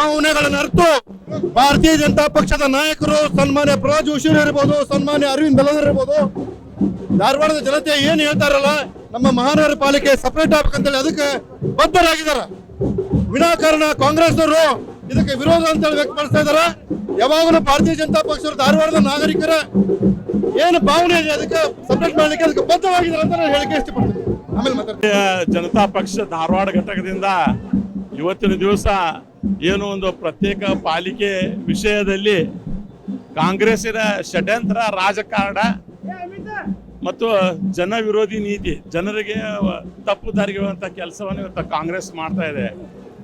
ಭಾವನೆಗಳನ್ನು ಅರ್ತು ಭಾರತೀಯ ಜನತಾ ಪಕ್ಷದ ನಾಯಕರು ಸನ್ಮಾನ್ಯ ಪ್ರಹ್ಲಾದ್ ಜೋಶಿ ಇರ್ಬೋದು, ಸನ್ಮಾನ್ಯ ಅರವಿಂದ್ ಬೆಲ್ಲದರ್ ಇರ್ಬೋದು, ಧಾರವಾಡದ ಜನತೆ ಏನ್ ಹೇಳ್ತಾರಲ್ಲ, ನಮ್ಮ ಮಹಾನಗರ ಪಾಲಿಕೆ ಸಪರೇಟ್ ಆಗ್ಬೇಕಂತೇಳಿ ಅದಕ್ಕೆ ಬದ್ಧರಾಗಿದ್ದಾರೆ. ವಿನಾಕಾರಣ ಕಾಂಗ್ರೆಸ್ನವರು ಇದಕ್ಕೆ ವಿರೋಧ ಅಂತೇಳಿ ವ್ಯಕ್ತಪಡಿಸ್ತಾ ಇದಾರೆ. ಯಾವಾಗಲೂ ಭಾರತೀಯ ಜನತಾ ಪಕ್ಷರು ಧಾರವಾಡದ ನಾಗರಿಕರ ಏನು ಭಾವನೆ ಇದೆ ಅದಕ್ಕೆ ಸಪರೇಟ್ ಮಾಡಲಿಕ್ಕೆ ಅದಕ್ಕೆ ಬದ್ಧವಾಗಿದ್ದಾರೆ ಅಂತ ನಾನು ಹೇಳಿಕೆ ಇಷ್ಟಪಡ್ತೀನಿ. ಆಮೇಲೆ ಮಾತಾಡ್ತೀನಿ. ಜನತಾ ಪಕ್ಷ ಧಾರವಾಡ ಘಟಕದಿಂದ ಇವತ್ತಿನ ದಿವಸ ಏನು ಒಂದು ಪ್ರತ್ಯೇಕ ಪಾಲಿಕೆ ವಿಷಯದಲ್ಲಿ ಕಾಂಗ್ರೆಸ್ಸಿನ ಷಡ್ಯಂತ್ರ ರಾಜಕಾರಣ ಮತ್ತು ಜನ ವಿರೋಧಿ ನೀತಿ, ಜನರಿಗೆ ತಪ್ಪು ದಾರಿಗೆಳುವಂಥ ಕೆಲಸವನ್ನು ಇವತ್ತು ಕಾಂಗ್ರೆಸ್ ಮಾಡ್ತಾ ಇದೆ.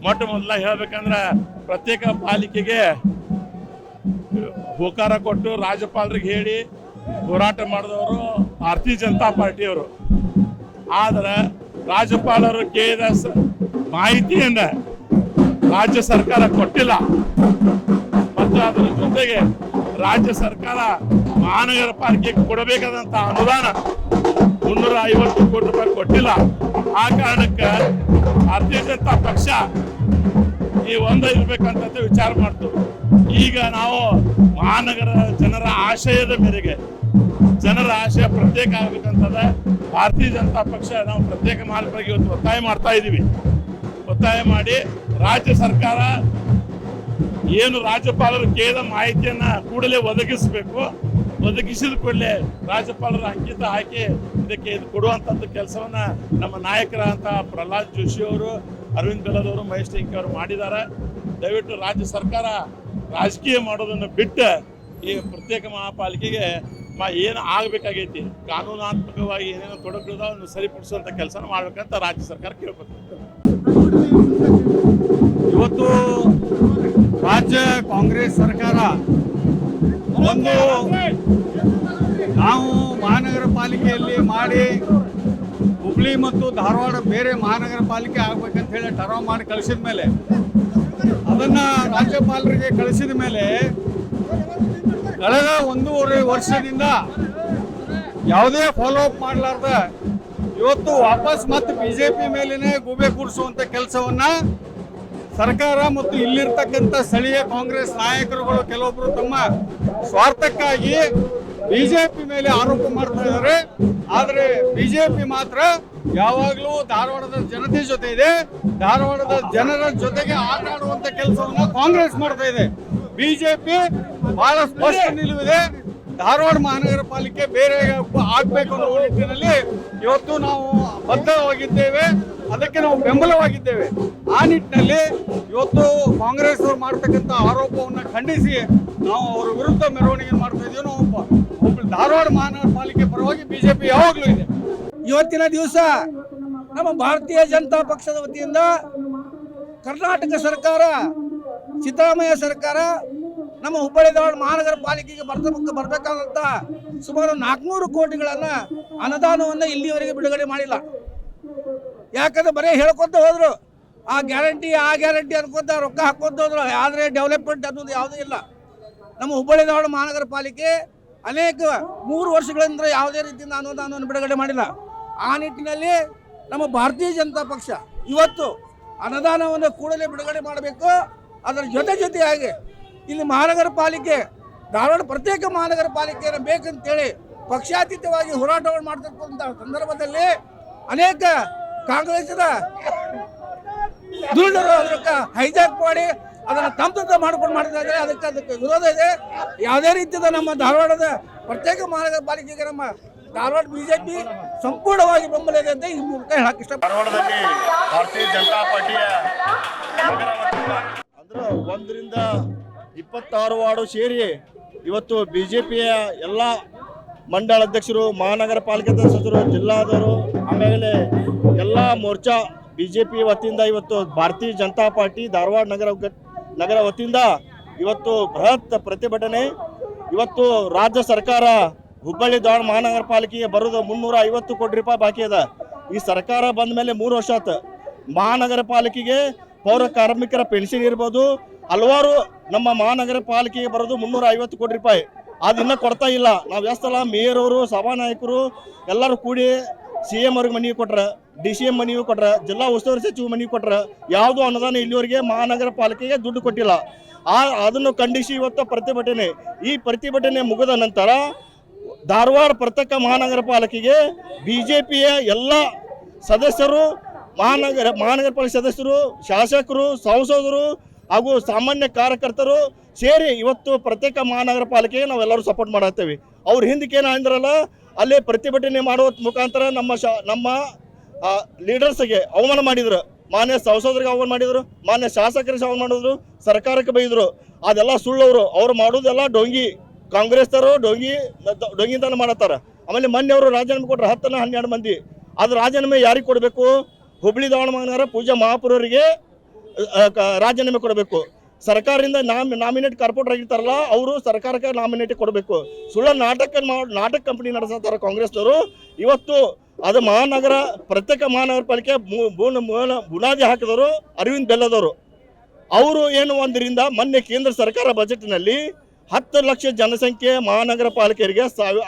ಮೊಟ್ಟ ಮೊದಲ ಹೇಳ್ಬೇಕಂದ್ರೆ ಪ್ರತ್ಯೇಕ ಪಾಲಿಕೆಗೆ ಹೋಕಾರ ಕೊಟ್ಟು ರಾಜ್ಯಪಾಲರಿಗೆ ಹೇಳಿ ಹೋರಾಟ ಮಾಡಿದವರು ಭಾರತೀಯ ಜನತಾ ಪಾರ್ಟಿಯವರು. ಆದರೆ ರಾಜ್ಯಪಾಲರು ಕೇಳಿದ ಮಾಹಿತಿಯನ್ನು ರಾಜ್ಯ ಸರ್ಕಾರ ಕೊಟ್ಟಿಲ್ಲ. ಮತ್ತು ಅದರ ಜೊತೆಗೆ ರಾಜ್ಯ ಸರ್ಕಾರ ಮಹಾನಗರ ಪಾಲಿಕೆಗೆ ಕೊಡಬೇಕಾದಂಥ ಅನುದಾನ 350 ಕೋಟಿ ರೂಪಾಯಿ ಕೊಟ್ಟಿಲ್ಲ. ಆ ಕಾರಣಕ್ಕೆ ಭಾರತೀಯ ಜನತಾ ಪಕ್ಷ ಈ ಇರ್ಬೇಕಂತ ವಿಚಾರ ಮಾಡ್ತು. ಈಗ ನಾವು ಮಹಾನಗರ ಜನರ ಆಶಯದ ಮೇರೆಗೆ, ಜನರ ಆಶಯ ಪ್ರತ್ಯೇಕ ಆಗ್ಬೇಕಂತದ ಭಾರತೀಯ ಜನತಾ ಪಕ್ಷ ನಾವು ಪ್ರತ್ಯೇಕ ಮಾಡಬೇಕು ಇವತ್ತು ಒತ್ತಾಯ ಮಾಡ್ತಾ ಇದ್ದೀವಿ. ಒತ್ತಾಯ ಮಾಡಿ ರಾಜ್ಯ ಸರ್ಕಾರ ಏನು ರಾಜ್ಯಪಾಲರು ಕೇಳಿದ ಮಾಹಿತಿಯನ್ನ ಕೂಡಲೇ ಒದಗಿಸಬೇಕು. ಒದಗಿಸಿದ ಕೂಡಲೇ ರಾಜ್ಯಪಾಲರ ಅಂಕಿತ ಹಾಕಿ ಇದಕ್ಕೆ ಇದು ಕೊಡುವಂಥದ್ದು ಕೆಲಸವನ್ನ ನಮ್ಮ ನಾಯಕರಂತ ಪ್ರಹ್ಲಾದ್ ಜೋಶಿ ಅವರು, ಅರವಿಂದ್ ಬೆಲ್ಲದವರು, ಮಹೇಶ್ ಟೆಂಕೆ ಅವರು ಮಾಡಿದ್ದಾರೆ. ದಯವಿಟ್ಟು ರಾಜ್ಯ ಸರ್ಕಾರ ರಾಜಕೀಯ ಮಾಡೋದನ್ನು ಬಿಟ್ಟು ಈ ಪ್ರತ್ಯೇಕ ಮಹಾಪಾಲಿಕೆಗೆ ಏನು ಆಗಬೇಕಾಗೈತಿ, ಕಾನೂನಾತ್ಮಕವಾಗಿ ಏನೇನೋ ತೊಡಕುಗಳಿದಾವೆ ಅದನ್ನು ಸರಿಪಡಿಸುವಂಥ ಕೆಲಸನ ಮಾಡ್ಬೇಕಂತ ರಾಜ್ಯ ಸರ್ಕಾರ ಕೇಳಬೇಕು. ಇವತ್ತು ರಾಜ್ಯ ಕಾಂಗ್ರೆಸ್ ಸರ್ಕಾರ ಒಂದು ನಾವು ಮಹಾನಗರ ಪಾಲಿಕೆಯಲ್ಲಿ ಮಾಡಿ ಹುಬ್ಳಿ ಮತ್ತು ಧಾರವಾಡ ಬೇರೆ ಮಹಾನಗರ ಪಾಲಿಕೆ ಆಗ್ಬೇಕಂತ ಹೇಳಿ ಠರಾವ್ ಮಾಡಿ ಕಳಿಸಿದ ಮೇಲೆ ಅದನ್ನ ರಾಜ್ಯಪಾಲರಿಗೆ ಕಳಿಸಿದ ಮೇಲೆ ಕಳೆದ 1.5 ವರ್ಷದಿಂದ ಯಾವುದೇ ಫಾಲೋ ಅಪ್ ಮಾಡಲಾರ್ದ ಇವತ್ತು ವಾಪಸ್ ಮತ್ತೆ ಬಿಜೆಪಿ ಮೇಲೇನೆ ಗೂಬೆ ಕೂರಿಸುವಂತ ಕೆಲಸವನ್ನ ಸರ್ಕಾರ ಮತ್ತು ಇಲ್ಲಿರ್ತಕ್ಕಂಥ ಸ್ಥಳೀಯ ಕಾಂಗ್ರೆಸ್ ನಾಯಕರುಗಳು ಕೆಲವೊಬ್ಬರು ತಮ್ಮ ಸ್ವಾರ್ಥಕ್ಕಾಗಿ ಬಿಜೆಪಿ ಮೇಲೆ ಆರೋಪ ಮಾಡ್ತಾ ಇದ್ದಾರೆ. ಆದರೆ ಬಿಜೆಪಿ ಮಾತ್ರ ಯಾವಾಗಲೂ ಧಾರವಾಡದ ಜನತೆ ಜೊತೆ ಇದೆ, ಧಾರವಾಡದ ಜನರ ಜೊತೆಗೆ ಆಟ ಆಡುವಂತ ಕೆಲಸವನ್ನ ಕಾಂಗ್ರೆಸ್ ಮಾಡ್ತಾ ಇದೆ. ಬಿಜೆಪಿ ಬಹಳ ಸ್ಪಷ್ಟ ನಿಲುವಿದೆ. ಧಾರವಾಡ ಮಹಾನಗರ ಪಾಲಿಕೆ ಬೇರೆ ಆಗ್ಬೇಕು ಅನ್ನೋ ನಿಟ್ಟಿನಲ್ಲಿ ಇವತ್ತು ನಾವು ಬದ್ಧವಾಗಿದ್ದೇವೆ, ಅದಕ್ಕೆ ನಾವು ಬೆಂಬಲವಾಗಿದ್ದೇವೆ. ಆ ನಿಟ್ಟಿನಲ್ಲಿ ಇವತ್ತು ಕಾಂಗ್ರೆಸ್ ಅವರು ಮಾಡ್ತಕ್ಕಂಥ ಆರೋಪವನ್ನು ಖಂಡಿಸಿ ನಾವು ಅವರ ವಿರುದ್ಧ ಮೆರವಣಿಗೆ ಮಾಡ್ತಾ ಇದ್ದೀವಿ. ನಾವು ಧಾರವಾಡ ಮಹಾನಗರ ಪಾಲಿಕೆ ಪರವಾಗಿ ಬಿಜೆಪಿ ಯಾವಾಗಲೂ ಇದೆ. ಇವತ್ತಿನ ದಿವಸ ನಮ್ಮ ಭಾರತೀಯ ಜನತಾ ಪಕ್ಷದ ವತಿಯಿಂದ ಕರ್ನಾಟಕ ಸರ್ಕಾರ, ಸಿದ್ದರಾಮಯ್ಯ ಸರ್ಕಾರ ನಮ್ಮ ಹುಬ್ಬಳ್ಳಿ ಧಾರವಾಡ ಮಹಾನಗರ ಪಾಲಿಕೆಗೆ ಬರಬೇಕಾದಂಥ ಸುಮಾರು 400 ಕೋಟಿಗಳನ್ನು ಅನುದಾನವನ್ನು ಇಲ್ಲಿವರೆಗೆ ಬಿಡುಗಡೆ ಮಾಡಿಲ್ಲ. ಯಾಕಂದ್ರೆ ಬರೀ ಹೇಳ್ಕೊತ ಹೋದ್ರು, ಆ ಗ್ಯಾರಂಟಿ ಅನ್ಕೊಂತ ರೊಕ್ಕ ಹಾಕೊಂತ ಹೋದ್ರು. ಆದರೆ ಡೆವಲಪ್ಮೆಂಟ್ ಅನ್ನೋದು ಯಾವುದೂ ಇಲ್ಲ. ನಮ್ಮ ಹುಬ್ಬಳ್ಳಿ ಧಾರವಾಡ ಮಹಾನಗರ ಪಾಲಿಕೆ ಅನೇಕ 3 ವರ್ಷಗಳಿಂದ ಯಾವುದೇ ರೀತಿಯಿಂದ ಅನುದಾನವನ್ನು ಬಿಡುಗಡೆ ಮಾಡಿಲ್ಲ. ಆ ನಿಟ್ಟಿನಲ್ಲಿ ನಮ್ಮ ಭಾರತೀಯ ಜನತಾ ಪಕ್ಷ ಇವತ್ತು ಅನುದಾನವನ್ನು ಕೂಡಲೇ ಬಿಡುಗಡೆ ಮಾಡಬೇಕು. ಅದರ ಜೊತೆಯಾಗಿ ಇಲ್ಲಿ ಮಹಾನಗರ ಪಾಲಿಕೆ, ಧಾರವಾಡ ಪ್ರತ್ಯೇಕ ಮಹಾನಗರ ಪಾಲಿಕೆಯನ್ನು ಬೇಕಂತೇಳಿ ಪಕ್ಷಾತೀತವಾಗಿ ಹೋರಾಟವನ್ನು ಮಾಡ್ತಕ್ಕಂಥ ಸಂದರ್ಭದಲ್ಲಿ ಅನೇಕ ಕಾಂಗ್ರೆಸ್ಸಿನ ದುರುಳರು ಅದಕ್ಕೆ ಹೈಜಾಕ್ ಮಾಡಿ ಅದನ್ನು ತಮ್ಮ ಮಾಡ್ಕೊಂಡು ಮಾಡ್ತಾ ಇದ್ದಾರೆ. ಅದಕ್ಕೆ ವಿರೋಧ ಇದೆ. ಯಾವುದೇ ರೀತಿಯ ನಮ್ಮ ಧಾರವಾಡದ ಪ್ರತ್ಯೇಕ ಮಹಾನಗರ ಪಾಲಿಕೆಗೆ ನಮ್ಮ ಧಾರವಾಡ ಬಿಜೆಪಿ ಸಂಪೂರ್ಣವಾಗಿ ಬೆಂಬಲ ಇದೆ ಅಂತ ಈ ಮೂಲಕ ಹೇಳಕ್ ಇಷ್ಟ. ಧಾರವಾಡದಲ್ಲಿ ಭಾರತೀಯ ಜನತಾ ಪಾರ್ಟಿಯ ಅಂದ್ರೆ 1 ರಿಂದ 26 ವಾರ್ಡು ಸೇರಿ ಇವತ್ತು ಬಿಜೆಪಿಯ ಎಲ್ಲ ಮಂಡಳ ಅಧ್ಯಕ್ಷರು, ಮಹಾನಗರ ಪಾಲಿಕೆ ಸದಸ್ಯರು, ಜಿಲ್ಲಾದವರು, ಆಮೇಲೆ ಎಲ್ಲ ಮೋರ್ಚಾ ಬಿಜೆಪಿ ವತಿಯಿಂದ ಇವತ್ತು ಭಾರತೀಯ ಜನತಾ ಪಾರ್ಟಿ ಧಾರವಾಡ ನಗರ ವತಿಯಿಂದ ಇವತ್ತು ಬೃಹತ್ ಪ್ರತಿಭಟನೆ. ಇವತ್ತು ರಾಜ್ಯ ಸರ್ಕಾರ ಹುಬ್ಬಳ್ಳಿ ಧಾರವಾಡ ಮಹಾನಗರ ಪಾಲಿಕೆಗೆ ಬರೋದು 350 ಕೋಟಿ ರೂಪಾಯಿ ಬಾಕಿ ಅದ. ಈ ಸರ್ಕಾರ ಬಂದ ಮೇಲೆ 3 ವರ್ಷ ಆಯ್ತು. ಮಹಾನಗರ ಪಾಲಿಕೆಗೆ ಪೌರ ಕಾರ್ಮಿಕರ ಪೆನ್ಷನ್ ಇರ್ಬೋದು, ಹಲವಾರು ನಮ್ಮ ಮಹಾನಗರ ಪಾಲಿಕೆಗೆ ಬರೋದು 350 ಕೋಟಿ ರೂಪಾಯಿ. ಅದು ಇನ್ನೂ ಕೊಡ್ತಾ ಇಲ್ಲ. ನಾವು ಎಷ್ಟಲ್ಲ ಮೇಯರ್ ಅವರು, ಸಭಾನಾಯಕರು ಎಲ್ಲರೂ ಕೂಡಿ CM ಅವ್ರಿಗೆ ಮನವಿ ಕೊಟ್ರೆ DCM ಮನವಿ ಕೊಟ್ರ, ಜಿಲ್ಲಾ ಉಸ್ತುವಾರಿ ಸಚಿವ ಮನವಿ ಕೊಟ್ರ, ಯಾವುದೂ ಅನುದಾನ ಇಲ್ಲಿವರೆಗೆ ಮಹಾನಗರ ಪಾಲಿಕೆಗೆ ದುಡ್ಡು ಕೊಟ್ಟಿಲ್ಲ. ಅದನ್ನು ಖಂಡಿಸಿ ಇವತ್ತು ಪ್ರತಿಭಟನೆ. ಈ ಪ್ರತಿಭಟನೆ ಮುಗಿದ ನಂತರ ಧಾರವಾಡ ಪ್ರತ್ಯೇಕ ಮಹಾನಗರ ಪಾಲಿಕೆಗೆ BJPಯ ಎಲ್ಲ ಸದಸ್ಯರು, ಮಹಾನಗರ ಪಾಲಿಕೆ ಸದಸ್ಯರು, ಶಾಸಕರು, ಸಂಸದರು ಹಾಗೂ ಸಾಮಾನ್ಯ ಕಾರ್ಯಕರ್ತರು ಸೇರಿ ಇವತ್ತು ಪ್ರತ್ಯೇಕ ಮಹಾನಗರ ಪಾಲಿಕೆಗೆ ನಾವೆಲ್ಲರೂ ಸಪೋರ್ಟ್ ಮಾಡತ್ತೇವೆ. ಅವ್ರ ಹಿಂದಕ್ಕೆ ಏನು ಅಂದ್ರಲ್ಲ, ಅಲ್ಲೇ ಪ್ರತಿಭಟನೆ ಮಾಡುವ ಮುಖಾಂತರ ನಮ್ಮ ಲೀಡರ್ಸ್ಗೆ ಅವಮಾನ ಮಾಡಿದ್ರು, ಮಾನ್ಯ ಸಂಸದರಿಗೆ ಅವಮಾನ ಮಾಡಿದ್ರು, ಮಾನ್ಯ ಶಾಸಕರಿಗೆ ಅವಮಾನ ಮಾಡಿದ್ರು, ಸರ್ಕಾರಕ್ಕೆ ಬೈದರು. ಅದೆಲ್ಲ ಸುಳ್ಳವರು. ಅವ್ರು ಮಾಡೋದೆಲ್ಲ ಡೊಂಗಿ, ಕಾಂಗ್ರೆಸ್ನವರು ಡೊಂಗಿತನ ಮಾಡತ್ತಾರ. ಆಮೇಲೆ ಮೊನ್ನೆ ಅವರು ರಾಜೀನಾಮೆ ಕೊಟ್ಟರು 10-12 ಮಂದಿ. ಅದು ರಾಜೀನಾಮೆ ಯಾರಿಗೆ ಕೊಡಬೇಕು? ಹುಬ್ಳಿ ಧಾರವಾಡ ಪೂಜಾ ಮಹಾಪುರರಿಗೆ ರಾಜೀನಾಮೆ ಕೊಡಬೇಕು. ಸರ್ಕಾರದಿಂದ ನಾಮಿನೇಟ್ ಕಾರ್ಪೊರೇಟರ್ ಆಗಿರ್ತಾರಲ್ಲ, ಅವರು ಸರ್ಕಾರಕ್ಕೆ ನಾಮಿನೇಟ್ ಕೊಡಬೇಕು. ಸುಳ್ಳ ನಾಟಕ ಕಂಪನಿ ನಡೆಸ್ತಾರೆ ಕಾಂಗ್ರೆಸ್ನವರು. ಇವತ್ತು ಅದು ಮಹಾನಗರ ಪ್ರತ್ಯೇಕ ಮಹಾನಗರ ಪಾಲಿಕೆ ಬುನಾದಿ ಹಾಕಿದವರು ಅರವಿಂದ್ ಬೆಲ್ಲದವರು. ಅವರು ಏನು ಒಂದರಿಂದ ಮೊನ್ನೆ ಕೇಂದ್ರ ಸರ್ಕಾರ ಬಜೆಟ್ನಲ್ಲಿ 10 ಲಕ್ಷ ಜನಸಂಖ್ಯೆ ಮಹಾನಗರ ಪಾಲಿಕೆಯರಿಗೆ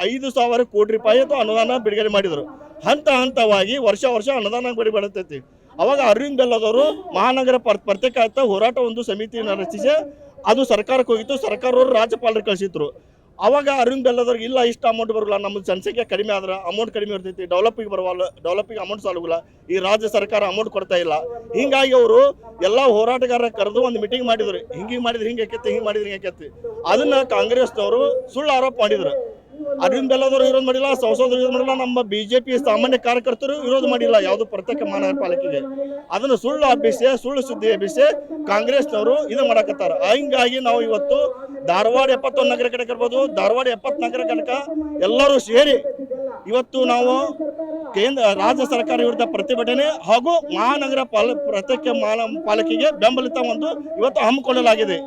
5,000 ಕೋಟಿ ರೂಪಾಯಿ ಅನುದಾನ ಬಿಡುಗಡೆ ಮಾಡಿದರು. ಹಂತವಾಗಿ ವರ್ಷ ಅನುದಾನ ಬಿಡುಗಡೆ. ಅವಾಗ ಅರವಿಂದ್ ಬೆಲ್ಲದವರು ಮಹಾನಗರ ಪ್ರತ್ಯೇಕ ಹೋರಾಟ ಒಂದು ಸಮಿತಿ ರಚಿಸಿ ಅದು ಸರ್ಕಾರಕ್ಕೆ ಹೋಗಿತ್ತು. ಸರ್ಕಾರವರು ರಾಜ್ಯಪಾಲರಿಗೆ ಕಳಿಸಿದ್ರು. ಅವಾಗ ಅರವಿಂದ್ ಬೆಲ್ಲದವ್ರಿಗೆ ಇಲ್ಲ, ಇಷ್ಟು ಅಮೌಂಟ್ ಬರೋಲ್ಲ, ನಮ್ಮ ಜನಸಂಖ್ಯೆ ಕಡಿಮೆ ಆದ್ರೆ ಅಮೌಂಟ್ ಕಡಿಮೆ ಇರ್ತೈತಿ, ಡೆವಲಪಿಗೆ ಅಮೌಂಟ್ ಸಾಲುಗಿಲ್ಲ, ಈ ರಾಜ್ಯ ಸರ್ಕಾರ ಅಮೌಂಟ್ ಕೊಡ್ತಾ ಇಲ್ಲ. ಹಿಂಗಾಗಿ ಅವರು ಎಲ್ಲ ಹೋರಾಟಗಾರರ ಕರೆದು ಒಂದು ಮೀಟಿಂಗ್ ಮಾಡಿದ್ರು. ಹಿಂಗೆ ಮಾಡಿದ್ರೆ ಹಿಂಗೆ ಆಕೈತಿ, ಹಿಂಗೆ ಮಾಡಿದ್ರೆ ಹಿಂಗೆ ಆಕೈತಿ. ಅದನ್ನ ಕಾಂಗ್ರೆಸ್ನವರು ಸುಳ್ಳು ಆರೋಪ ಮಾಡಿದ್ರು. ಅರವಿಂದ್ ಬೆಲ್ಲದವರು ವಿರೋಧ ಮಾಡಿಲ್ಲ, ಸಂಸದರು ವಿರೋಧ ಮಾಡಿಲ್ಲ, ನಮ್ಮ BJP ಸಾಮಾನ್ಯ ಕಾರ್ಯಕರ್ತರು ವಿರೋಧ ಮಾಡಿಲ್ಲ ಯಾವುದು ಪ್ರತ್ಯೇಕ ಮಹಾನಗರ ಪಾಲಿಕೆಗೆ. ಅದನ್ನು ಸುಳ್ಳು ಸುಳ್ಳು ಸುದ್ದಿ ಹಬ್ಬಿಸಿ ಕಾಂಗ್ರೆಸ್ನವರು ಇದು ಮಾಡಕತ್ತಾರ. ಹಿಂಗಾಗಿ ನಾವು ಇವತ್ತು ಧಾರವಾಡ 71 ನಗರ ಕಡೆ ಇರ್ಬೋದು, ಧಾರವಾಡ 70 ನಗರ ಕನಕ ಎಲ್ಲರೂ ಸೇರಿ ಇವತ್ತು ನಾವು ರಾಜ್ಯ ಸರ್ಕಾರ ವಿರುದ್ಧ ಪ್ರತಿಭಟನೆ ಹಾಗೂ ಮಹಾನಗರ ಪ್ರತ್ಯೇಕ ಪಾಲಿಕೆಗೆ ಬೆಂಬಲಿತ ಒಂದು ಇವತ್ತು ಹಮ್ಮಿಕೊಳ್ಳಲಾಗಿದೆ.